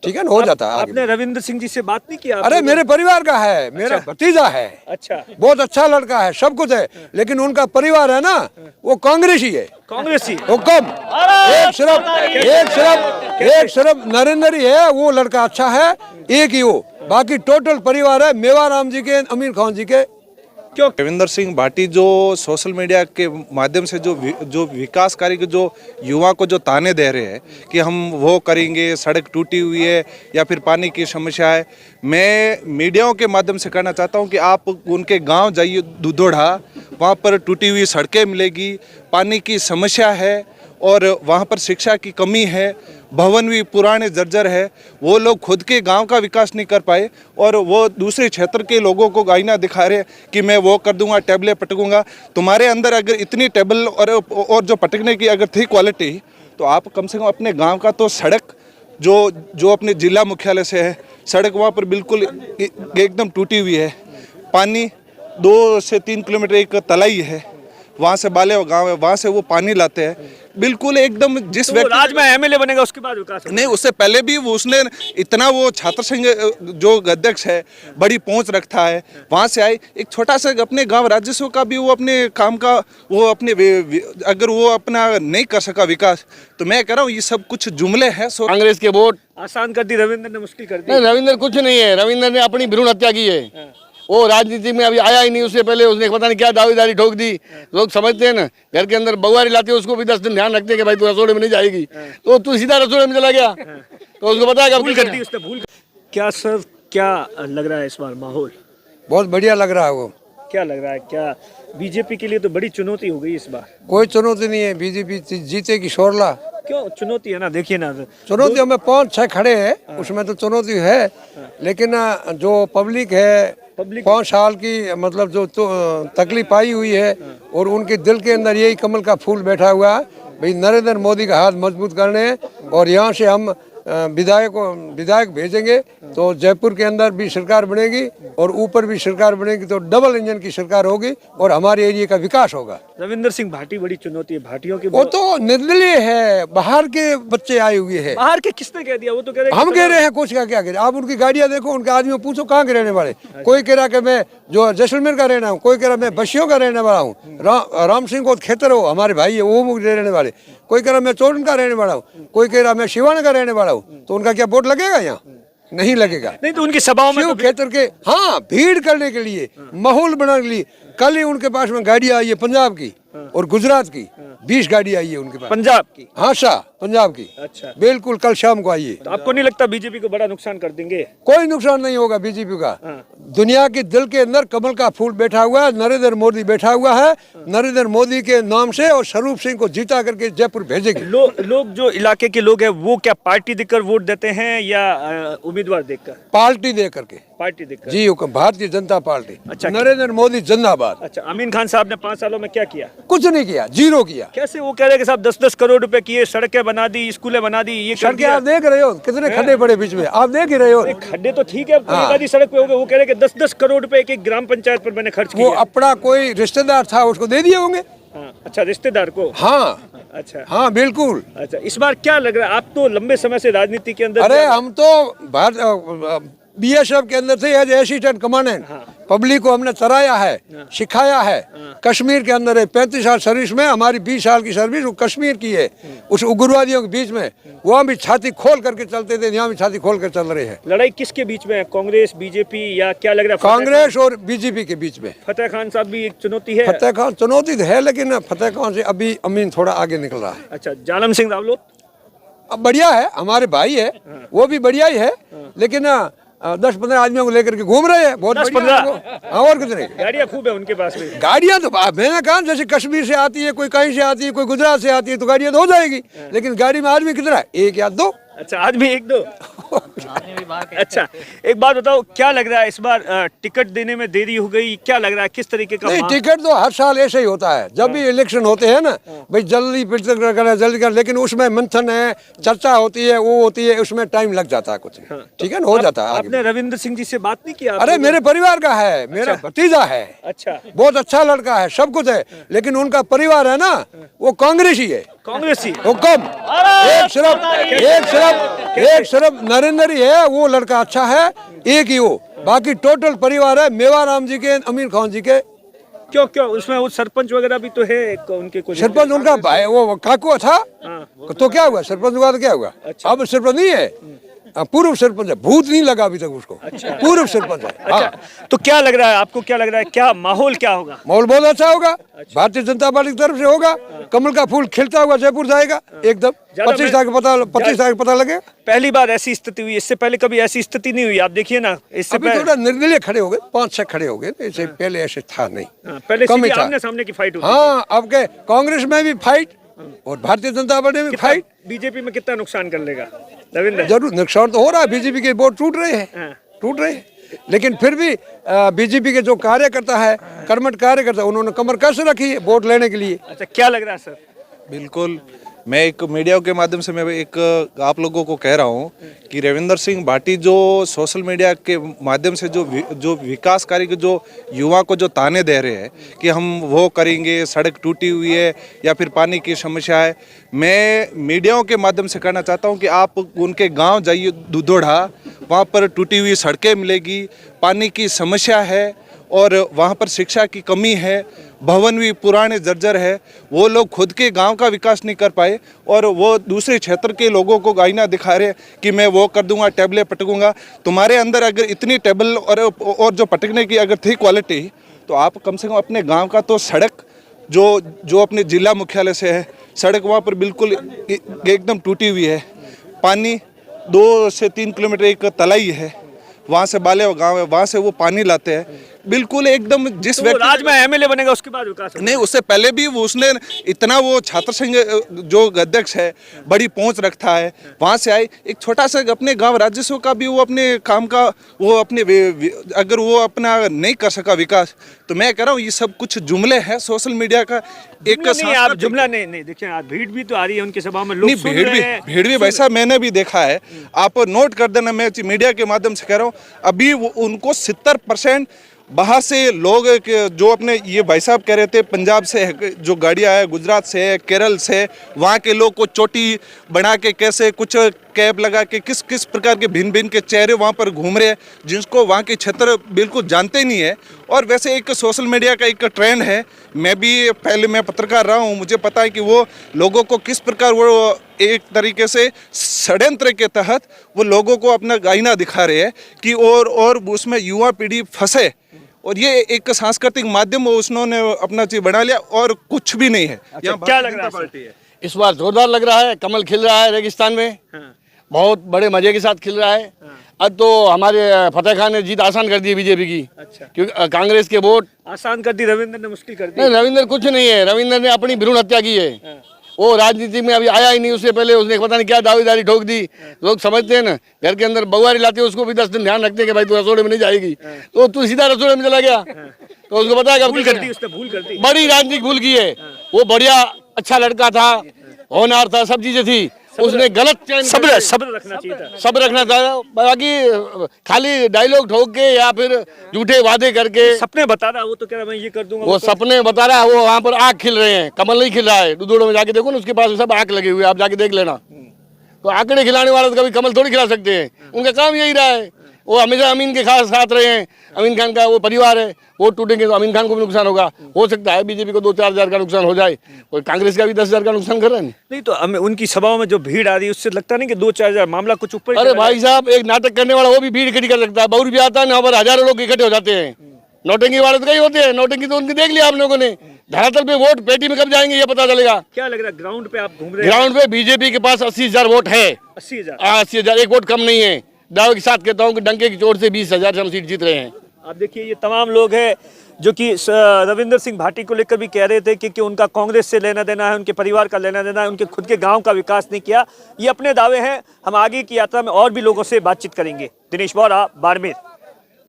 ठीक है ना, हो जाता है आगे। आपने रविंद्र सिंह जी से बात नहीं की? अरे मेरे परिवार का है, मेरा भतीजा है, अच्छा, बहुत अच्छा लड़का है, सब कुछ है, लेकिन उनका परिवार है ना वो कांग्रेसी है, कांग्रेसी। वो कम एक सिर्फ नरेंद्र ही है, वो लड़का अच्छा है, एक ही वो, बाकी टोटल परिवार है मेवाराम जी के, अमीर खान जी के। क्यों? रविंदर सिंह भाटी जो सोशल मीडिया के माध्यम से जो विकास कार्य के जो युवा को जो ताने दे रहे हैं कि हम वो करेंगे, सड़क टूटी हुई है या फिर पानी की समस्या है, मैं मीडियाओं के माध्यम से कहना चाहता हूं कि आप उनके गांव जाइए दुधोड़ा, वहां पर टूटी हुई सड़कें मिलेगी, पानी की समस्या है और वहाँ पर शिक्षा की कमी है, भवन भी पुराने जर्जर है। वो लोग खुद के गांव का विकास नहीं कर पाए और वो दूसरे क्षेत्र के लोगों को आईना दिखा रहे कि मैं वो कर दूंगा, टेबलें पटकूंगा। तुम्हारे अंदर अगर इतनी टेबल और जो पटकने की अगर थी क्वालिटी, तो आप कम से कम अपने गांव का तो सड़क जो अपने जिला मुख्यालय से है, सड़क वहाँ पर बिल्कुल एकदम टूटी हुई है। पानी 2 से 3 किलोमीटर एक तलाई है, वहाँ से बाले गांव है, वहाँ से वो पानी लाते हैं, बिल्कुल एकदम जिस तो राज्य में एमएलए बनेगा उसके बाद विकास होगा। नहीं, उससे पहले भी उसने इतना, वो छात्र संघ जो अध्यक्ष है बड़ी पहुंच रखता है, वहाँ से आए, एक छोटा सा अपने गांव राजस्व का भी वो अपने काम का वो अपने अगर वो अपना नहीं कर सका विकास, तो मैं कह रहा हूँ ये सब कुछ जुमले हैं। कांग्रेस के वोट आसान कर दी, रविंद्र ने मुश्किल कर दी। नहीं, रविंद्र कुछ नहीं है, रविंद्र ने अपनी भ्रूण हत्या की है। वो राजनीति में अभी आया ही नहीं, उससे पहले उसने पता नहीं क्या दावेदारी ठोक दी। लोग समझते हैं ना, घर के अंदर बहुआरी लाते हैं, उसको भी 10 दिन ध्यान रखते हैं कि भाई तू रसोड़े में नहीं जाएगी, तो तू सीधा रसोड़े में चला गया, तो उसको पता है भूल कर दी उसने, भूल। क्या सर, क्या लग रहा है इस बार माहौल? बहुत बढ़िया लग रहा है। वो क्या लग रहा है, क्या बीजेपी के लिए तो बड़ी चुनौती हो गई इस बार? कोई चुनौती नहीं है, बीजेपी जीतेगी शोरला। क्यों चुनौती है? ना देखिए ना, चुनौती हमें 5-6 खड़े हैं, उसमें तो चुनौती है, लेकिन जो पब्लिक है 5 साल की मतलब जो तकलीफ आई हुई है, और उनके दिल के अंदर यही कमल का फूल बैठा हुआ है भाई, नरेंद्र मोदी का हाथ मजबूत करने हैं। और यहाँ से हम विधायक भेजेंगे तो जयपुर के अंदर भी सरकार बनेगी और ऊपर भी सरकार बनेगी, तो डबल इंजन की सरकार होगी और हमारे एरिया का विकास होगा। रविंद्र सिंह भाटी बड़ी चुनौती है, भाटियों की वो तो निर्दलीय है, बाहर के बच्चे आए हुए हैं। बाहर के किसने कह दिया? वो तो कह रहे, हम कह रहे हैं कुछ का, क्या कह रहे हैं? आप उनकी गाड़ियां देखो, उनके आदमियों पूछो कहाँ के रहने वाले। कोई कह रहा कि मैं जो जैसलमेर का रहना हूँ, कोई कह रहा मैं बस्सियों का रहने वाला हूँ, राम सिंह को खेतर हो हमारे भाई है वो रहने वाले, कोई कह रहा मैं चोरन का रहने वाला हूँ, कोई कह रहा मैं शिवान का रहने वाला हूँ। तो उनका क्या वोट लगेगा? यहाँ नहीं लगेगा। नहीं तो उनकी सभाओं में खेतर के, हाँ, भीड़ करने के लिए, माहौल बनाने के लिए। कल ही उनके पास में गाड़ी आई है पंजाब की और गुजरात की, 20 गाड़ी आई है उनके पास। पंजाब की? हाँ शाह, पंजाब की। अच्छा, बिल्कुल कल शाम को आई है। तो आपको नहीं लगता बीजेपी को बड़ा नुकसान कर देंगे? कोई नुकसान नहीं होगा बीजेपी का। दुनिया के दिल के अंदर कमल का फूल बैठा हुआ है, नरेंद्र मोदी बैठा हुआ है। नरेंद्र मोदी के नाम से और स्वरूप सिंह को जीता करके जयपुर भेजेंगे। लोग जो इलाके के लोग हैं वो क्या पार्टी देखकर वोट देते हैं या उम्मीदवार देखकर? पार्टी दे करके। पार्टी देखकर जी, भारतीय जनता पार्टी। अच्छा, नरेंद्र मोदी जिंदाबाद। अच्छा, अमीन खान साहब ने 5 सालों में क्या किया? कुछ नहीं किया, 0 किया। कैसे? वो कह रहे कि साहब 10-10 करोड़ रुपए किए, सड़कें बना दी, स्कूलें बना दी, ये सड़कें आप देख रहे हो कितने खड्डे पड़े बीच में, आप देख ही रहे हो। खड्डे तो ठीक है, आधी सड़क पे हो गए। वो कह रहे कि 10-10 करोड़ रुपए एक ग्राम पंचायत पर मैंने खर्च किया। वो अपना कोई रिश्तेदार था उसको दे दिए होंगे। अच्छा, रिश्तेदार को? हाँ। अच्छा, हाँ बिल्कुल। अच्छा, इस बार क्या लग रहा है? आप तो लंबे समय से राजनीति के अंदर। अरे हम तो BSF के अंदर थे एज असिस्टेंट कमांडेंट। पब्लिक को हमने चराया है, सिखाया है। कश्मीर के अंदर है, 35 साल सर्विस में, हमारी 20 साल की सर्विस वो कश्मीर की है, उस उग्रवादियों के बीच में। वहाँ भी छाती खोल करके चलते थे, यहाँ भी छाती खोल कर चल रहे हैं। लड़ाई किसके बीच में है? कांग्रेस बीजेपी या क्या लग रहा है? कांग्रेस और बीजेपी के बीच में। फतेह खान साहब भी एक चुनौती है। फतेह खान चुनौती है, लेकिन फतेह खान से अभी अमीन थोड़ा आगे निकल रहा है। अच्छा, जालम सिंह रावलोत अब बढ़िया है, हमारे भाई है, वो भी बढ़िया ही है, लेकिन 10-15 आदमियों को लेकर के घूम रहे हैं। बहुत 10-15 और कितने गाड़ियाँ खूब है उनके पास में। गाड़ियाँ तो मैंने कहा जैसे कश्मीर से आती है, कोई कहीं से आती है, कोई गुजरात से आती है, तो गाड़ियाँ तो हो जाएगी, लेकिन गाड़ी में आदमी कितना है? 1 या 2। अच्छा, आदमी 1-2। अच्छा, एक बात बताओ, क्या लग रहा है इस बार टिकट देने में देरी हो गई? क्या लग रहा है, किस तरीके का? नहीं, टिकट तो हर साल ऐसे ही होता है, जब भी इलेक्शन होते हैं ना भाई, जल्दी करें जल्दी करें, लेकिन उसमें मंथन है, चर्चा होती है, वो होती है, उसमें टाइम लग जाता है कुछ। ठीक है ना, हो जाता है। आपने रविंद्र सिंह जी से बात नहीं की? अरे मेरे परिवार का है, मेरा भतीजा है। अच्छा, बहुत अच्छा लड़का है, सब कुछ है, लेकिन उनका परिवार है ना वो कांग्रेसी है। कांग्रेस ही हुक्म एक सिर्फ नरेंद्र ही है, वो लड़का अच्छा है, एक ही वो, बाकी टोटल परिवार है मेवाराम जी के, अमीर खान जी के। क्यों क्यों उसमें वो सरपंच वगैरह भी तो है एक उनके कुछ सरपंच उनका भाई वो काकू था, तो क्या हुआ सरपंच हुआ तो क्या हुआ? अब सरपंच नहीं है, पूर्व सरपंच है, भूत नहीं लगा अभी तक उसको। पूर्व सरपंच है। अच्छा तो क्या लग रहा है आपको, क्या लग रहा है, क्या माहौल क्या होगा? माहौल बहुत अच्छा होगा, भारतीय जनता पार्टी की तरफ से होगा, कमल का फूल खिलता हुआ जयपुर जाएगा एकदम। 25 तारीख पता लगे। पहली बार ऐसी स्थिति हुई, इससे पहले कभी ऐसी स्थिति नहीं हुई। आप देखिए ना, इससे अभी थोड़ा निर्दलीय खड़े हो गए, 5-6 खड़े हो गए, इससे पहले ऐसे था नहीं, पहले कम ही था। आमने सामने की फाइट होती हाँ, अब के कांग्रेस में भी फाइट और भारतीय जनता पार्टी में भी फाइट। बीजेपी में कितना नुकसान कर लेगा रविंद्र? जरूर नुकसान तो हो रहा है, बीजेपी के वोट टूट रहे हैं, लेकिन फिर भी बीजेपी के जो कार्यकर्ता है, कर्मठ कार्यकर्ता, उन्होंने कमर कस रखी है वोट लेने के लिए। अच्छा क्या लग रहा है सर? बिल्कुल, मैं एक मीडिया के माध्यम से मैं एक आप लोगों को कह रहा हूं कि रविंदर सिंह भाटी जो सोशल मीडिया के माध्यम से जो विकास कार्य के जो युवा को जो ताने दे रहे हैं कि हम वो करेंगे, सड़क टूटी हुई है या फिर पानी की समस्या है, मैं मीडियाओं के माध्यम से कहना चाहता हूं कि आप उनके गांव जाइए दुधोड़ा, वहां पर टूटी हुई सड़कें मिलेगी, पानी की समस्या है और वहाँ पर शिक्षा की कमी है, भवन भी पुराने जर्जर है। वो लोग खुद के गांव का विकास नहीं कर पाए और वो दूसरे क्षेत्र के लोगों को आईना दिखा रहे कि मैं वो कर दूंगा, टेबलें पटकूंगा। तुम्हारे अंदर अगर इतनी टेबल और जो पटकने की अगर थी क्वालिटी, तो आप कम से कम अपने गांव का तो सड़क जो अपने जिला मुख्यालय से है, सड़क वहाँ पर बिल्कुल एकदम टूटी हुई है। पानी 2 से 3 किलोमीटर एक तलाई है, वहाँ से बाले गांव है, वहाँ से वो पानी लाते हैं। बिल्कुल एकदम जिस तो राज्य में एमएलए बनेगा उसके बाद विकास नहीं, उससे पहले भी उसने इतना, वो छात्र संघ जो अध्यक्ष है, बड़ी पहुंच रखता है, वहां से आए एक छोटा सा अपने गांव राजस्व का भी वो अपने काम का वो अपने अगर वो अपना नहीं कर सका विकास, तो मैं कह रहा हूँ ये सब कुछ जुमले हैं सोशल मीडिया का। एक नहीं, आप जुमला नहीं देखिए, आज भीड़ भी तो आ रही है उनकी सभा में, लोग सुन रहे हैं। भीड़ भी वैसा मैंने भी देखा है, आप नोट कर देना, मैं मीडिया के माध्यम से कह रहा हूँ। अभी उनको 70% बाहर से लोग जो अपने ये भाई साहब कह रहे थे पंजाब से जो गाड़ियाँ है, गुजरात से है, केरल से, वहाँ के लोग को चोटी बना के कैसे कुछ कैप लगा के किस किस प्रकार के भिन्न भिन्न के चेहरे वहाँ पर घूम रहे हैं, जिसको वहाँ के क्षेत्र बिल्कुल जानते नहीं है। और वैसे एक सोशल मीडिया का एक ट्रेंड है, मैं पत्रकार रहा हूँ, मुझे पता है कि वो लोगों को किस प्रकार वो एक तरीके से षड्यंत्र के तहत वो लोगों को अपना आईना दिखा रहे हैं कि और उसमें युवा पीढ़ी फंसे, और ये एक सांस्कृतिक माध्यम उसने अपना चीज बना लिया और कुछ भी नहीं है। अच्छा, क्या लग रहा है? इस बार जोरदार लग रहा है, कमल खिल रहा है रेगिस्तान में, बहुत बड़े मजे के साथ खिल रहा है। अब तो हमारे फतेह खान ने जीत आसान कर दी बीजेपी की। अच्छा। क्योंकि कांग्रेस के वोट आसान कर दी, रविंद्र ने मुश्किल कर दी। नहीं, रविंद्र कुछ नहीं है, रविंद्र ने अपनी भ्रूण हत्या की है। वो राजनीति में अभी आया ही नहीं, उससे पहले उसने पता नहीं क्या दावेदारी ठोक दी। लोग समझते हैं ना, घर के अंदर बहुआरी लाते हैं, उसको भी 10 दिन ध्यान रखते हैं कि भाई तू रसोड़े में नहीं जाएगी, तो तू सीधा रसोड़े में चला गया, तो उसको पता है भूल कर दी, उसने भूल कर दी, बड़ी राजनीतिक भूल की है। वो बढ़िया अच्छा लड़का था, होनहार था, सब चीजें थी, उसने गलत सब्र रखना चाहिए था, सब्र रखना था। बाकी खाली डायलॉग ठोक के या फिर झूठे वादे करके सपने बता रहा, वो तो कह रहा मैं ये कर दूंगा, वो सपने बता रहा है। वो वहाँ पर आग खिल रहे हैं, कमल नहीं खिल रहा है। दुधोड़ो में जाके देखो ना, उसके पास सब आग लगे हुए, आप जाके देख लेना। तो आंकड़े खिलाने वाले तो कभी कमल थोड़ी खिला सकते हैं, उनका काम यही रहा है। वो हमेशा अमीन के खास साथ रहे हैं, अमीन खान का वो परिवार है, वोट टूटेंगे तो अमीन खान को भी नुकसान होगा। हो सकता है बीजेपी को 2-4 हज़ार का नुकसान हो जाए, और कांग्रेस का भी 10 हज़ार का नुकसान कर रहे हैं। नहीं तो हमें उनकी सभाओं में जो भीड़ आ रही है उससे लगता नहीं कि 2-4 हज़ार मामला कुछ ऊपर। अरे भाई साहब, एक नाटक करने वाला वो भी भीड़ इकट्ठी कर सकता है। 100 रुपया आता है, वहाँ पर हजारों लोग इकट्ठे हो जाते हैं। नौटंकी वाले तो कई होते हैं, नौटंकी तो उनकी देख लिया आप लोगों ने। धरातल पे वोट पेटी में कब जाएंगे ये पता चलेगा। क्या लग रहा है ग्राउंड पे आप घूम रहे हैं? ग्राउंड पे बीजेपी के पास 80,000 वोट है। 80,000, एक वोट कम नहीं है। दावे के साथ कहता हूँ कि डंके की चोट से 20,000 से हम सीट जीत रहे हैं। आप देखिए, ये तमाम लोग हैं जो कि रविंदर सिंह भाटी को लेकर भी कह रहे थे कि उनका कांग्रेस से लेना देना है, उनके परिवार का लेना देना है, उनके खुद के गांव का विकास नहीं किया। ये अपने दावे हैं। हम आगे की यात्रा में और भी लोगों से बातचीत करेंगे। दिनेश बोरा, बाड़मेर।